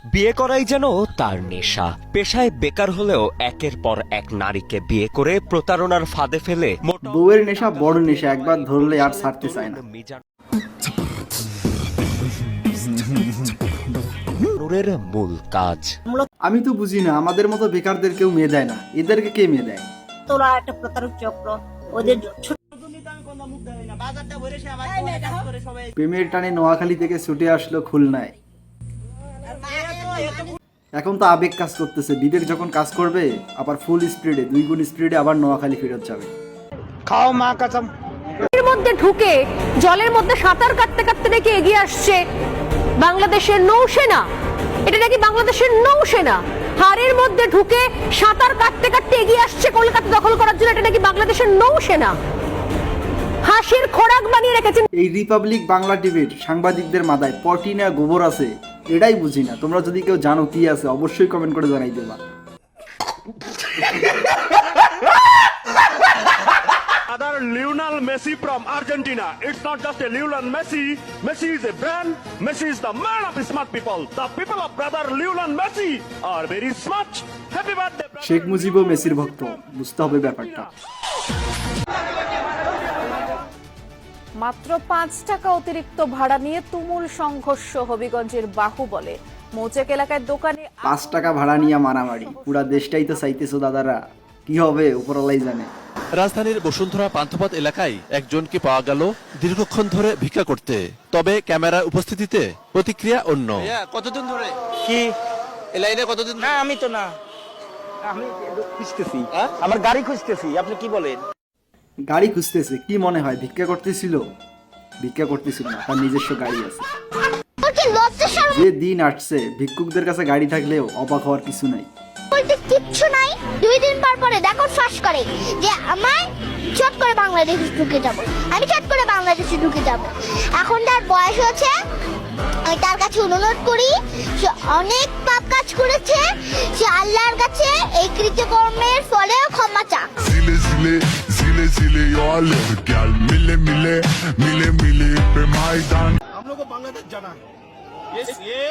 বিয়ে করাই যেন তার নেশা। পেশায় বেকার হলেও একের পর এক নারীকে বিয়ে করে প্রতারণার ফাঁদে ফেলে বউয়ের নেশা বড় নেশা, একবার ধরলে আর ছাড়তে চায় না। নূরের মূল কাজ। আমি তো বুঝি না, আমাদের মতো বেকারদের কেউ মেয়ে দেয় না, এদেরকে কে মেয়ে দেয়? তোরা একটা প্রতারক চক্র, ওদের প্রেমের টানে নোয়াখালী থেকে ছুটে আসলো খুলনায়। এখন তো আবেগ কাজ করতেছে, বিবেক যখন কাজ করবে আবার ফুল স্পিডে, 2 গুণ স্পিডে আবার নোয়াখালী ফেরত যাবে। খাও মা কসম। এর মধ্যে ঢুকে জলের মধ্যে সাঁতার কাটতে কাটতে নাকি এগিয়ে আসছে বাংলাদেশের নৌসেনা। এটা নাকি বাংলাদেশের নৌসেনা হাড়ের মধ্যে ঢুকে সাঁতার কাটতে কাটতে এগিয়ে আসছে কলকাতা দখল করার জন্য। এটা নাকি বাংলাদেশের নৌসেনা। হাসির খোরাক বানিয়ে রেখেছেন এই রিপাবলিক বাংলা টিভির সাংবাদিকদের মাথায় পটি না গোবর আছে, এটাই বুঝি না। তোমরা যদি কেউ জানো কি আছে অবশ্যই কমেন্ট করে জানাই দেবা। Brother Lionel Messi from Argentina. It's not just a Lionel Messi. Messi is a brand. Messi is the man of smart people. The people of brother Lionel Messi are very smart. Happy birthday, brother. Sheikh মুজিবও মেসির ভক্ত, বুঝতে হবে ব্যাপারটা। মাত্র 5 টাকা অতিরিক্ত ভাড়া নিয়ে তুমুল সংঘর্ষ হবিগঞ্জের বাহুবলে। মৌচাক এলাকায় দোকানে 5 টাকা ভাড়া নিয়ে মারামারি, পুরা দেশটাই তো চাইতেছো দাদারা, কি হবে উপরওয়ালাই জানে। রাজধানীর বসুন্ধরা পান্থপথ এলাকায় একজনকে পাওয়া গেল দীর্ঘক্ষণ ধরে ভিক্ষা করতে, তবে ক্যামেরার উপস্থিতিতে প্রতিক্রিয়া অন্য। কতদিন ধরে কি এই লাইনে কতদিন? না আমি তো না, আমি খুঁজতেছি, আমার গাড়ি খুঁজতেছি। আপনি কি বলেন? গাড়ি খুঁজতেছে? কি মনে হয় ভিক্ষা করতেছিল? ভিক্ষা করতেছিল না, তার নিজস্ব গাড়ি আছে। যে দিন আসছে ভিক্ষুকদের কাছে গাড়ি থাকলেও অবাক হওয়ার কিছু নাই। বলতে কিচ্ছু নাই, 2 দিন পর পরে দেখো শ্বাস করে যে আমার চট করে বাংলাদেশে ঢুকে যাব, আমি চট করে বাংলাদেশে ঢুকে যাব। এখন তার বয়স হচ্ছে, আমি তার কাছে অনুরোধ করি, সে অনেক পাপ কাজ করেছে, সে আল্লাহর কাছে এই কৃতকর্মের ফলেও ক্ষমা চাক। हम लोग को बांग्लादेश जाना है। ये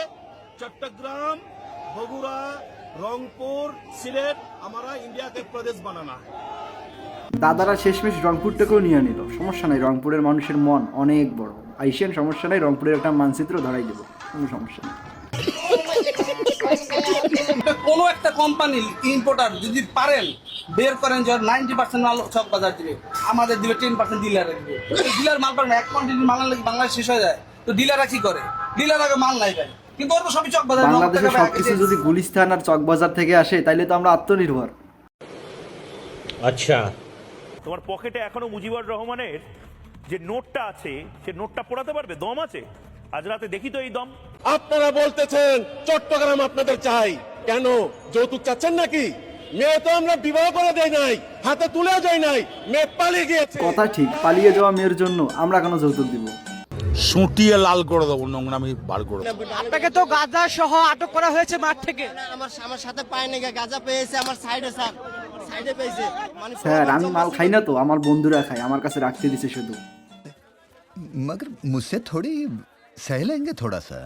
चट्टग्राम, बगुड़ा, रंगपुर, सिलेट हमारा इंडिया का एक प्रदेश बनाना है। দাদারা শেষমেশ রংপুরটাকেও নিয়ে নিল। সমস্যা নাই, রংপুরের মানুষের মন অনেক বড়। আইসেন, সমস্যা নাই, রংপুরের একটা মানচিত্র ধরাই দেবো, কোনো সমস্যা নেই। কোনো একটা কোম্পানি ইম্পোর্টার যদি পারেন বের করেন যে 90% মাল চক বাজার দিবে, আমাদের দিবে 10% ডিলার দিবে। ডিলার মাল পারে না, 1 কোয়ান্টিটি মাল লাগি বাংলাদেশ শেষ হয়ে যায়, তো ডিলাররা কি করে? ডিলার আগে মাল নাই পায়, কিন্তু ওর তো সবই চক বাজার। বাংলাদেশের সবকিছু যদি গুলিস্তান আর চকবাজার থেকে আসে তাইলে তো আমরা আত্মনির্ভর। আচ্ছা, তোমার পকেটে এখনো মুজিবুর রহমানের যে নোটটা আছে, সে নোটটা পড়াতে পারবে? দম আছে? আজ রাতে দেখি তো এই দম। আপনারা বলতেছেন চট্টগ্রাম আপনাদের চাই, কেন যৌতুক চাচ্ছেন নাকি? মেয়ে তো আমরা বিবাহ করে দেই নাই, হাতে তুলেও যাই নাই, মেয়ে পালিয়ে গিয়েছে। কথা ঠিক, পালিয়ে যাওয়া মেয়ের জন্য আমরা কেন যৌতুক দিব? সুটিয়ে লাল করে দেবো, নোংরামি বার করে দেবো। আপনাকে তো গাঁজা সহ আটক করা হয়েছে মাঠ থেকে। আমার সাথে পায় না, গাঁজা পেয়েছে আমার সাইডে, সাইডে পেয়েছে। স্যার আমি মাল খাই না তো, আমার বন্ধুরা খায়, আমার কাছে রাখতে দিছে শুধু। मगर मुझसे थोड़ी सह लेंगे थोड़ा सा।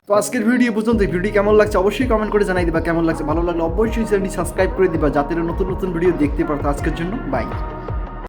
তো আজকের ভিডিও পর্যন্ত। ভিডিও কেমন লাগছে অবশ্যই কমেন্ট করে জানাই দিবা। কেমন লাগছে, ভালো লাগলে অবশ্যই চ্যানেলটি সাবস্ক্রাইব করে দিবা যাতে নতুন নতুন ভিডিও দেখতে পারতো। আজকের জন্য বাই।